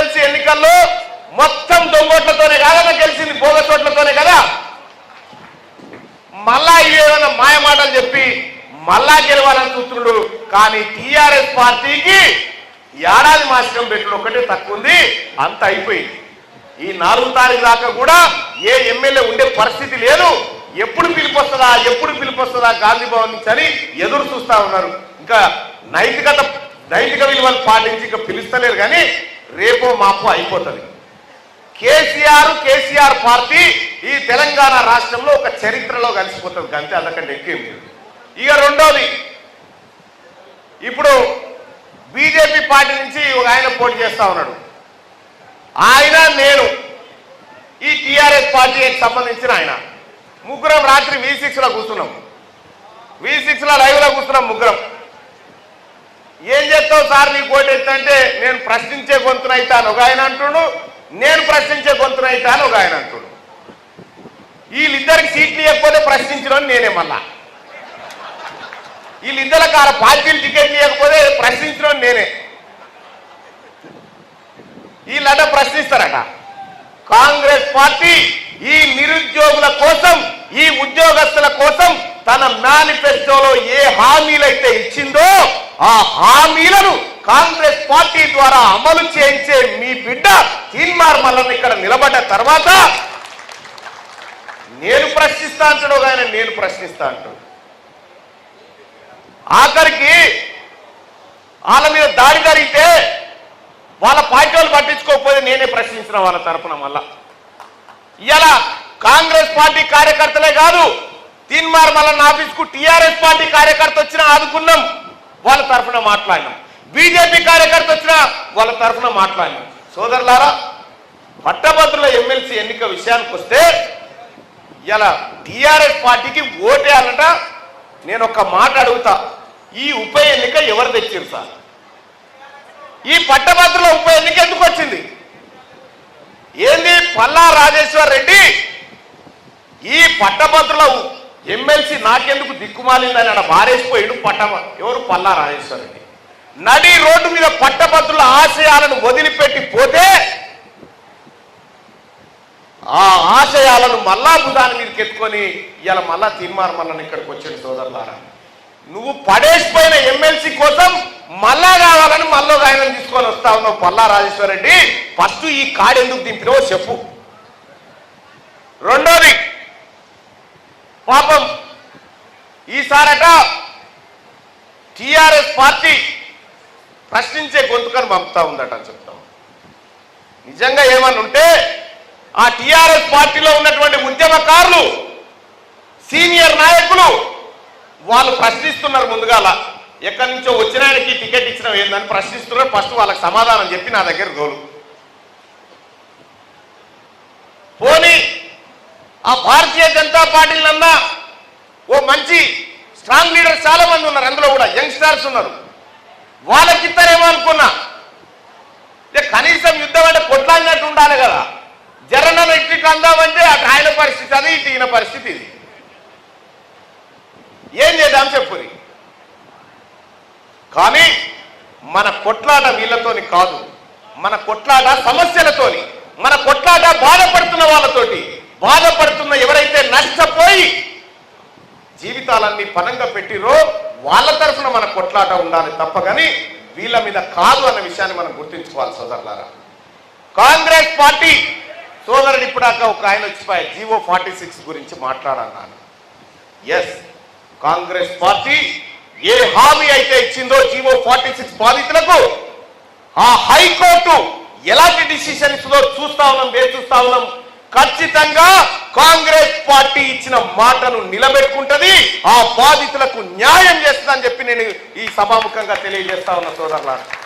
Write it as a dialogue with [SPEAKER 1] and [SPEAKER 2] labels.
[SPEAKER 1] MLC ఎన్నికల్లో మొత్తం దొంగోట్లతోనే కాదా గెలిచింది, బోగచోట్లతోనే కదా. మళ్ళా ఇవేమైనా మాయమాటలు చెప్పి మళ్ళా గెలవాలని చూస్తున్నాడు. కానీ టీఆర్ఎస్ పార్టీకి ఏడాది మాసికం పెట్టుడు ఒకటే తక్కువ ఉంది, అంత అయిపోయింది. ఈ 4వ తారీఖు దాకా కూడా ఏ ఎమ్మెల్యే ఉండే పరిస్థితి లేదు. ఎప్పుడు పిలుపొస్తుందా గాంధీ భవన్ నుంచి అని ఎదురు చూస్తా ఉన్నారు. ఇంకా నైతిక విలువలు పాటించి ఇంకా పిలుస్తలేరు. కానీ రేపో మాపో అయిపోతుంది. కేసీఆర్ పార్టీ ఈ తెలంగాణ రాష్ట్రంలో ఒక చరిత్రలో కలిసిపోతుంది. అంతే, అంతకంటే ఎక్కువ లేదు. ఇక రెండోది, ఇప్పుడు బీజేపీ పార్టీ నుంచి ఒక ఆయన పోటీ చేస్తా ఉన్నాడు. ఆయన నేను ఈ టీఆర్ఎస్ పార్టీకి సంబంధించిన ఆయన ముగ్గురం రాత్రి V6లో కూర్చున్నాం. V6లో లైవ్లో కూర్చున్నాం ముగ్గురం. ఏం చేస్తావు సార్ నీకు ఓటు ఎత్తంటే నేను ప్రశ్నించే గొంతునైతాను ఒక ఆయన అంటుడు, నేను ప్రశ్నించే గొంతునైతాను ఒక ఆయన అంటుడు. వీళ్ళిద్దరికి సీట్లు ఇవ్వకపోతే ప్రశ్నించడం నేనే, మళ్ళా వీళ్ళిద్దరికి ఆ పార్టీలు టికెట్ ఇవ్వకపోతే ప్రశ్నించడం నేనే. వీళ్ళట ప్రశ్నిస్తారట. కాంగ్రెస్ పార్టీ ఈ నిరుద్యోగుల కోసం, ఈ ఉద్యోగస్తుల కోసం తన మేనిఫెస్టోలో ఏ హామీలైతే ఇచ్చిందో ఆ హామీలను కాంగ్రెస్ పార్టీ ద్వారా అమలు చేయించే మీ బిడ్డ తీన్మార్ మల్లన్న ఇక్కడ నిలబడ్డ తర్వాత నేను ప్రశ్నిస్తా అంటాడు ఒక ఆయన, నేను ప్రశ్నిస్తా అంటాడు. ఆఖరికి వాళ్ళ మీద దాడి జరిగితే వాళ్ళ పార్టీ వాళ్ళు పట్టించుకోకపోతే నేనే ప్రశ్నించిన వాళ్ళ తరఫున. మళ్ళా ఇలా కాంగ్రెస్ పార్టీ కార్యకర్తలే కాదు, తీన్మార్ మల్లన్న ఆఫీస్కు టీఆర్ఎస్ పార్టీ కార్యకర్త వచ్చినా ఆదుకున్నాం, వాళ్ళ తరఫున మాట్లాడినాం. బీజేపీ కార్యకర్త వచ్చినా వాళ్ళ తరఫున మాట్లాడినాం. సోదరులారా, పట్టభద్రుల ఎమ్మెల్సీ ఎన్నిక విషయానికి వస్తే ఇలా టీఆర్ఎస్ పార్టీకి ఓటేయాలంట. నేను ఒక మాట అడుగుతా, ఈ ఉప ఎన్నిక ఎవరు తెచ్చారు సార్? ఈ పట్టభద్రుల ఉప ఎన్నిక ఎందుకు వచ్చింది? ఏంది పల్లా రాజేశ్వర్ రెడ్డి ఈ పట్టభద్రుల ఎమ్మెల్సీ నాకెందుకు దిక్కుమాలిందని అక్కడ బారేసిపోయాడు. ఎవరు? పల్లా రాజేశ్వర్ రెడ్డి. నడి రోడ్డు మీద పట్టభద్రుల ఆశయాలను వదిలిపెట్టి పోతే ఆ ఆశయాలను మళ్ళా భుజాన్ని మీదకి ఎత్తుకొని ఇలా మళ్ళా తీన్మార్ మల్లన్న ఇక్కడికి వచ్చాడు. సోదరులారా, నువ్వు పడేసిపోయిన ఎమ్మెల్సీ కోసం మళ్ళా కావాలని మళ్ళీ ఆయన తీసుకొని వస్తా ఉన్నావు. పల్లా రాజేశ్వర్ రెడ్డి, ఫస్ట్ ఈ కార్డు ఎందుకు దింపినావో చెప్పు. రెండోది, పాపం ఈసారట టీఆర్ఎస్ పార్టీ ప్రశ్నించే గొంతుకను పంపుతా ఉందట అని చెప్తాం. నిజంగా ఏమన్నా ఉంటే ఆ టీఆర్ఎస్ పార్టీలో ఉన్నటువంటి ఉద్యమకారులు, సీనియర్ నాయకులు వాళ్ళు ప్రశ్నిస్తున్నారు. ముందుగాల ఎక్కడి నుంచో వచ్చిన ఆయనకి టికెట్ ఇచ్చిన ఏందని ప్రశ్నిస్తున్నారు. ఫస్ట్ వాళ్ళకి సమాధానం చెప్పి నా దగ్గర గోలు. పోనీ ఆ భారతీయ జనతా పార్టీలన్నా ఓ మంచి స్ట్రాంగ్ లీడర్స్ చాలా మంది ఉన్నారు, అందులో కూడా యంగ్స్టర్స్ ఉన్నారు. వాళ్ళకి ఇస్తారేమో అనుకున్నా. కనీసం యుద్ధం అంటే కొట్లాడినట్టు ఉండాలి కదా. జరన్న ఇట్లా అందామంటే అటు ఆయన పరిస్థితి అది, ఇటు ఈయన పరిస్థితి ఇది. ఏం చేద్దాం చెప్పుని. కానీ మన కొట్లాట వీళ్ళతోని కాదు, మన కొట్లాట సమస్యలతోని, మన కొట్లాట బాధపడుతున్న వాళ్ళతోటి. బాధపడుతున్న ఎవరైతే నష్టపోయి జీవితాలన్నీ పనంగా పెట్టిరో వాళ్ళ తరఫున మన కొట్లాట ఉండాలి తప్ప కానీ వీళ్ళ మీద కాదు అన్న విషయాన్ని మనం గుర్తుంచుకోవాలి. సోదరులారా, కాంగ్రెస్ పార్టీ సోదరుడు ఇప్పుడాక ఒక ఆయన వచ్చిపోయాయి జీవో 46 గురించి మాట్లాడన్నాను. ఎస్, కాంగ్రెస్ పార్టీ ఏ హామీ అయితే ఇచ్చిందో జీవో 46 బాధితులకు, ఆ హైకోర్టు ఎలాంటి డిసిషన్ ఇస్తుందో చూస్తా ఉన్నాం, వేచి చూస్తా ఉన్నాం. ఖచ్చితంగా కాంగ్రెస్ పార్టీ ఇచ్చిన మాటను నిలబెట్టుకుంటది, ఆ బాధితులకు న్యాయం చేస్తుందని చెప్పి నేను ఈ సభాముఖంగా తెలియజేస్తా ఉన్నా సోదరులారా.